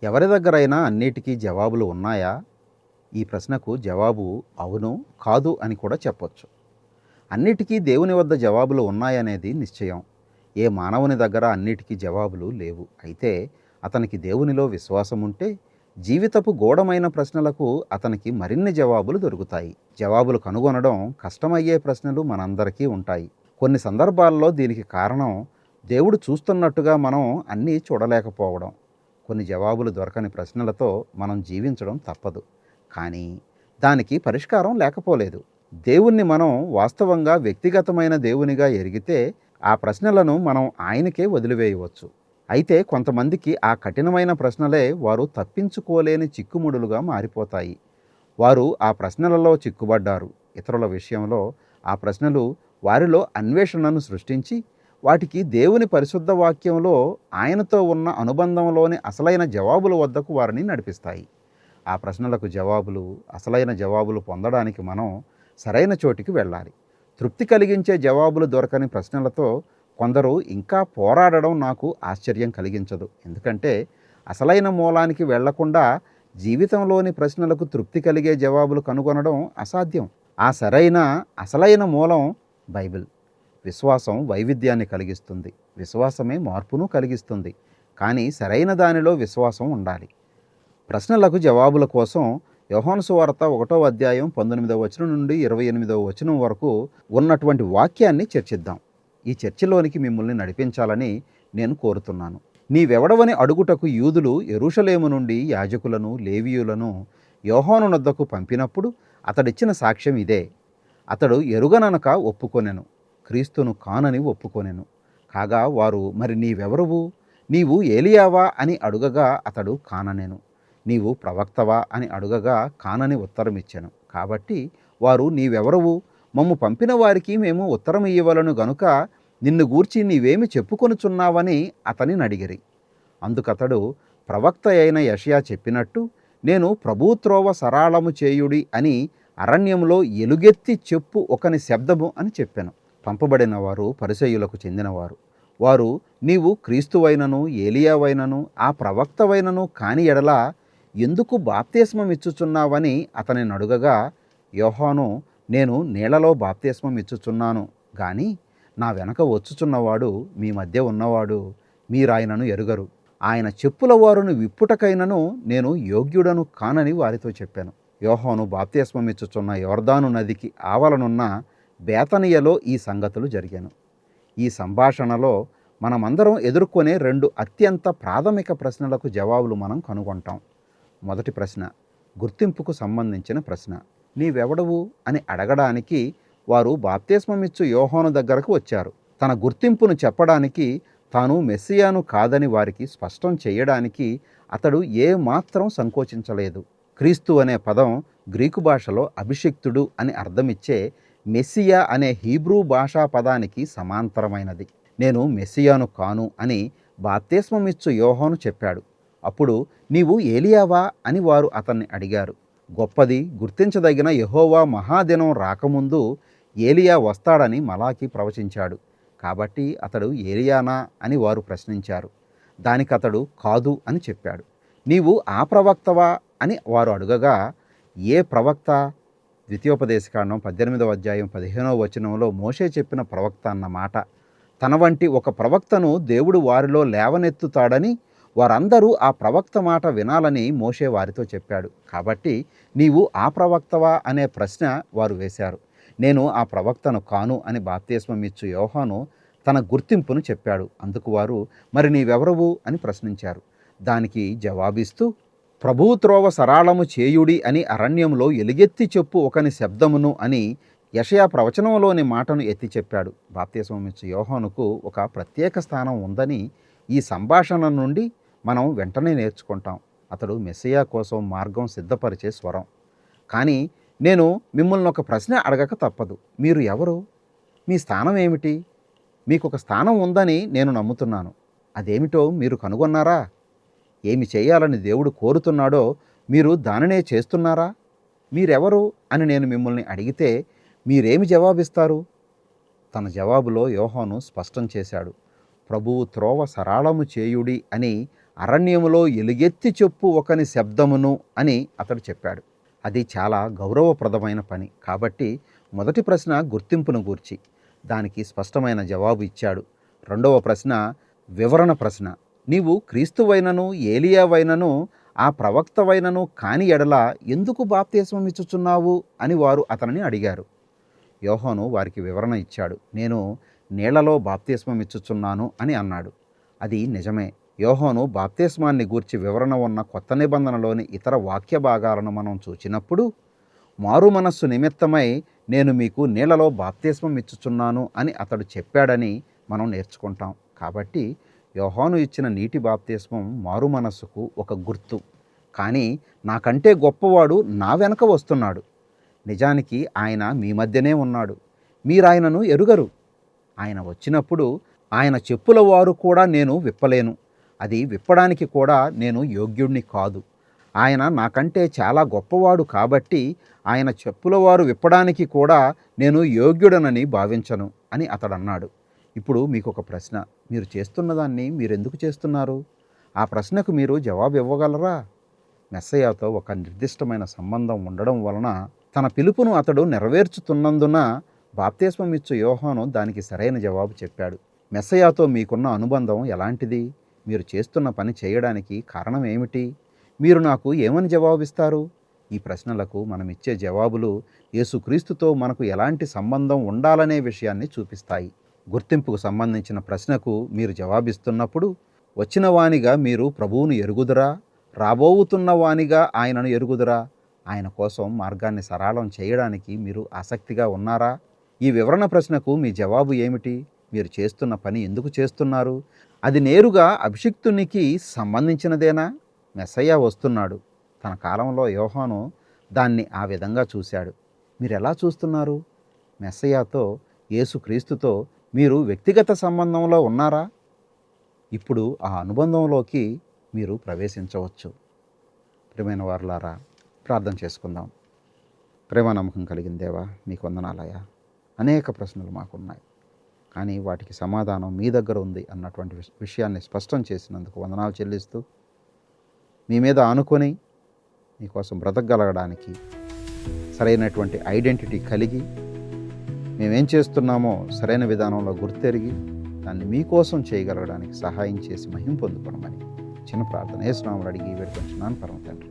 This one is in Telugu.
ఎవరి దగ్గరైనా అన్నిటికీ జవాబులు ఉన్నాయా? ఈ ప్రశ్నకు జవాబు అవును, కాదు అని కూడా చెప్పొచ్చు. అన్నిటికీ దేవుని వద్ద జవాబులు ఉన్నాయనేది నిశ్చయం. ఏ మానవుని దగ్గర అన్నిటికీ జవాబులు లేవు. అయితే అతనికి దేవునిలో విశ్వాసం ఉంటే జీవితపు గూఢమైన ప్రశ్నలకు అతనికి మరిన్ని జవాబులు దొరుకుతాయి. జవాబులు కనుగొనడం కష్టమయ్యే ప్రశ్నలు మనందరికీ ఉంటాయి. కొన్ని సందర్భాల్లో దీనికి కారణం దేవుడు చూస్తున్నట్టుగా మనం అన్నీ చూడలేకపోవడం. కొన్ని జవాబులు దొరకని ప్రశ్నలతో మనం జీవించడం తప్పదు. కానీ దానికి పరిష్కారం లేకపోలేదు. దేవుణ్ణి మనం వాస్తవంగా వ్యక్తిగతమైన దేవునిగా ఎరిగితే ఆ ప్రశ్నలను మనం ఆయనకే వదిలివేయవచ్చు. అయితే కొంతమందికి ఆ కఠినమైన ప్రశ్నలే వారు తప్పించుకోలేని చిక్కుముడులుగా మారిపోతాయి. వారు ఆ ప్రశ్నలలో చిక్కుబడ్డారు. ఇతరుల విషయంలో ఆ ప్రశ్నలు వారిలో అన్వేషణను సృష్టించి వాటికి దేవుని పరిశుద్ధ వాక్యంలో ఆయనతో ఉన్న అనుబంధంలోని అసలైన జవాబుల వద్దకు వారిని నడిపిస్తాయి. ఆ ప్రశ్నలకు జవాబులు, అసలైన జవాబులు పొందడానికి మనం సరైన చోటికి వెళ్ళాలి. తృప్తి కలిగించే జవాబులు దొరకని ప్రశ్నలతో కొందరు ఇంకా పోరాడడం నాకు ఆశ్చర్యం కలిగించదు. ఎందుకంటే అసలైన మూలానికి వెళ్లకుండా జీవితంలోని ప్రశ్నలకు తృప్తి కలిగే జవాబులు కనుగొనడం అసాధ్యం. ఆ అసలైన మూలం బైబిల్. విశ్వాసం వైవిధ్యాన్ని కలిగిస్తుంది. విశ్వాసమే మార్పును కలిగిస్తుంది. కానీ సరైన దానిలో విశ్వాసం ఉండాలి. ప్రశ్నలకు జవాబుల కోసం యోహాను సువార్త 1వ అధ్యాయం 19వ వచనం నుండి 28వ వచనం వరకు ఉన్నటువంటి వాక్యాన్ని చర్చిద్దాం. ఈ చర్చలోనికి మిమ్మల్ని నడిపించాలని నేను కోరుతున్నాను. నీవెవడవని అడుగుటకు యూదులు యెరూషలేము నుండి యాజకులను, లేవీయులను యోహాను నొద్దకు పంపినప్పుడు అతడిచ్చిన సాక్ష్యం ఇదే. అతడు ఎరుగననక ఒప్పుకొనెను, క్రీస్తును కానని ఒప్పుకొనెను. కాగా వారు, మరి నీవెవరువు? నీవు ఏలియావా అని అడుగగా అతడు కాననెను. నీవు ప్రవక్తవా అని అడుగగా కానని ఉత్తరమిచ్చెను. కాబట్టి వారు, నీవెవరువు? మమ్ము పంపిన వారికి మేము ఉత్తరం ఇయ్యవలను గనుక నిన్ను గూర్చి నీవేమి చెప్పుకొనుచున్నావని అతనిని అడిగిరి. అందుకతడు, ప్రవక్త అయిన యెషయా చెప్పినట్టు నేను ప్రభువు త్రోవ సరళము చేయుడి అని అరణ్యంలో ఎలుగెత్తి చెప్పు ఒకని శబ్దము అని చెప్పెను. పంపబడిన వారు పరిసయ్యులకు చెందినవారు. వారు, నీవు క్రీస్తువైనను ఏలియావైనను ఆ ప్రవక్తవైనను కాని ఎడల ఎందుకు బాప్తిస్మమిచ్చుచున్నావని అతనిని అడుగగా, యోహాను, నేను నీళ్లలో బాప్తిస్మమిచ్చుచున్నాను గాని నా వెనక వచ్చుచున్నవాడు మీ మధ్య ఉన్నవాడు, మీరాయనను ఎరుగరు. ఆయన చెప్పుల వారును విప్పుటకైనను నేను యోగ్యుడను కానని వారితో చెప్పాను. యోహాను బాప్తిస్మమిచ్చుచున్న యోర్దాను నదికి ఆవలనున్న బేతనియలో ఈ సంగతులు జరిగాను. ఈ సంభాషణలో మనమందరం ఎదుర్కొనే 2 అత్యంత ప్రాథమిక ప్రశ్నలకు జవాబులు మనం కనుగొంటాం. మొదటి ప్రశ్న గుర్తింపుకు సంబంధించిన ప్రశ్న. నీవెవడవు అని అడగడానికి వారు బాప్తిస్మమిచ్చు యోహాను దగ్గరకు వచ్చారు. తన గుర్తింపును చెప్పడానికి, తాను మెస్సియాను కాదని వారికి స్పష్టం చేయడానికి అతడు ఏమాత్రం సంకోచించలేదు. క్రీస్తు అనే పదం గ్రీకు భాషలో అభిషిక్తుడు అని అర్థమిచ్చే మెస్సియా అనే హీబ్రూ భాషా పదానికి సమాంతరమైనది. నేను మెస్సియాను కాను అని బాప్తిస్మమిచ్చు యోహాను చెప్పాడు. అప్పుడు, నీవు ఏలియావా అని వారు అతన్ని అడిగారు. గొప్పది, గుర్తించదగిన యెహోవా మహాదినం రాకముందు ఏలియా వస్తాడని మలాకి ప్రవచించాడు. కాబట్టి అతడు ఏలియానా అని వారు ప్రశ్నించారు. దానికతడు కాదు అని చెప్పాడు. నీవు ఆ ప్రవక్తవా అని వారు అడుగగా, ఏ ప్రవక్త? ద్వితీయోపదేశకాండం 18వ అధ్యాయం 15వ వచనంలో మోషే చెప్పిన ప్రవక్త అన్నమాట. తన వంటి ఒక ప్రవక్తను దేవుడు వారిలో లేవనెత్తుతాడని, వారందరూ ఆ ప్రవక్త మాట వినాలని మోషే వారితో చెప్పాడు. కాబట్టి నీవు ఆ ప్రవక్తవా అనే ప్రశ్న వారు వేశారు. నేను ఆ ప్రవక్తను కాను అని బాప్తిస్మమిచ్చు యోహాను తన గుర్తింపును చెప్పాడు. అందుకు వారు, మరి నీవెవరవు అని ప్రశ్నించారు. దానికి జవాబిస్తూ, ప్రభువు త్రోవ సరళము చేయుడి అని అరణ్యంలో ఎలుగెత్తి చెప్పు ఒకని శబ్దమును అని యెషయా ప్రవచనంలోని మాటను ఎత్తి చెప్పాడు. బాప్తిస్మమిచ్చు యోహానుకు ఒక ప్రత్యేక స్థానం ఉందని ఈ సంభాషణ నుండి మనం వెంటనే నేర్చుకుంటాం. అతడు మెస్సియా కోసం మార్గం సిద్ధపరిచే స్వరం. కానీ నేను మిమ్మల్ని ఒక ప్రశ్న అడగక తప్పదు. మీరు ఎవరు? మీ స్థానం ఏమిటి? మీకు ఒక స్థానం ఉందని నేను నమ్ముతున్నాను. అదేమిటో మీరు కనుగొన్నారా? ఏమి చేయాలని దేవుడు కోరుతున్నాడో మీరు దానినే చేస్తున్నారా? మీరెవరు అని నేను మిమ్మల్ని అడిగితే మీరేమి జవాబిస్తారు? తన జవాబులో యోహాను స్పష్టం చేశాడు. ప్రభువు త్రోవ సరళము చేయుడి అని అరణ్యములో ఎలుగెత్తి చెప్పు ఒకని శబ్దమును అని అతడు చెప్పాడు. అది చాలా గౌరవప్రదమైన పని. కాబట్టి మొదటి ప్రశ్న గుర్తింపును గూర్చి, దానికి స్పష్టమైన జవాబు ఇచ్చాడు. రెండవ ప్రశ్న వివరణ ప్రశ్న. నీవు క్రీస్తువైనను ఏలియావైనను ఆ ప్రవక్తవైనను కాని ఎడల ఎందుకు బాప్తిస్మం ఇచ్చుచున్నావు అని వారు అతనిని అడిగారు. యోహాను వారికి వివరణ ఇచ్చాడు. నేను నీళ్లలో బాప్తిస్మం ఇచ్చుచున్నాను అని అన్నాడు. అది నిజమే. యోహాను బాప్తిస్మాన్ని గూర్చి వివరణ ఉన్న కొత్త నిబంధనలోని ఇతర వాక్య భాగాలను మనం చూచినప్పుడు మారు మనస్సు నిమిత్తమై నేను మీకు నీళ్లలో బాప్తిస్మం ఇచ్చుచున్నాను అని అతడు చెప్పాడని మనం నేర్చుకుంటాం. కాబట్టి యోహాను ఇచ్చిన నీటి బాప్తిస్మం మారు మనస్సుకు ఒక గుర్తు. కానీ నాకంటే గొప్పవాడు నా వెనక వస్తున్నాడు. నిజానికి ఆయన మీ మధ్యనే ఉన్నాడు. మీరాయనను ఎరుగరు. ఆయన వచ్చినప్పుడు ఆయన చెప్పుల వారు కూడా నేను విప్పలేను. అది విప్పడానికి కూడా నేను యోగ్యుణ్ణి కాదు. ఆయన నాకంటే చాలా గొప్పవాడు కాబట్టి ఆయన చెప్పుల వారు విప్పడానికి కూడా నేను యోగ్యుడనని భావించను అని అతడన్నాడు. ఇప్పుడు మీకు ఒక ప్రశ్న. మీరు చేస్తున్నదాన్ని మీరెందుకు చేస్తున్నారు? ఆ ప్రశ్నకు మీరు జవాబు ఇవ్వగలరా? మెస్సయ్యతో ఒక నిర్దిష్టమైన సంబంధం ఉండడం వలన తన పిలుపును అతడు నెరవేర్చుతున్నందున బాప్తిస్మం ఇచ్చు యోహాను దానికి సరైన జవాబు చెప్పాడు. మెస్సయ్యతో మీకున్న అనుబంధం ఎలాంటిది? మీరు చేస్తున్న పని చేయడానికి కారణం ఏమిటి? మీరు నాకు ఏమని జవాబిస్తారు? ఈ ప్రశ్నలకు మనం ఇచ్చే జవాబులు యేసుక్రీస్తుతో మనకు ఎలాంటి సంబంధం ఉండాలనే విషయాన్ని చూపిస్తాయి. గుర్తింపుకు సంబంధించిన ప్రశ్నకు మీరు జవాబిస్తున్నప్పుడు వచ్చిన వానిగా మీరు ప్రభువును ఎరుగుదురా? రాబోతున్న వానిగా ఆయనను ఎరుగుదురా? ఆయన కోసం మార్గాన్ని సరళం చేయడానికి మీరు ఆసక్తిగా ఉన్నారా? ఈ వివరణ ప్రశ్నకు మీ జవాబు ఏమిటి? మీరు చేస్తున్న పని ఎందుకు చేస్తున్నారు? అది నేరుగా అభిషిక్తునికి సంబంధించినదేనా? మెస్సయ్య వస్తున్నాడు. తన కాలంలో యోహాను దాన్ని ఆ విధంగా చూశాడు. మీరు ఎలా చూస్తున్నారు? మెస్సయ్యతో యేసుక్రీస్తుతో మీరు వ్యక్తిగత సంబంధంలో ఉన్నారా? ఇప్పుడు ఆ అనుబంధంలోకి మీరు ప్రవేశించవచ్చు. ప్రియమైన వారులారా, ప్రార్థన చేసుకుందాం. ప్రేమ నమ్మకం కలిగిన దేవా, మీకు వందనాలయ్యా. అనేక ప్రశ్నలు మాకున్నాయి, కానీ వాటికి సమాధానం మీ దగ్గర ఉంది అన్నటువంటి విషయాన్ని స్పష్టం చేసినందుకు వందనాలు చెల్లిస్తూ, మీ మీద ఆనుకొని మీకోసం బ్రతకగలగడానికి సరైనటువంటి ఐడెంటిటీ కలిగి మేమేం చేస్తున్నామో సరైన విధానంలో గుర్తెరిగి దాన్ని మీకోసం చేయగలగడానికి సహాయం చేసి మహిమ పొందుకోవడమని చిన్న ప్రార్థన యేసు నామములో అడిగి వేడుకొంచున్నాను పరమ తండ్రి.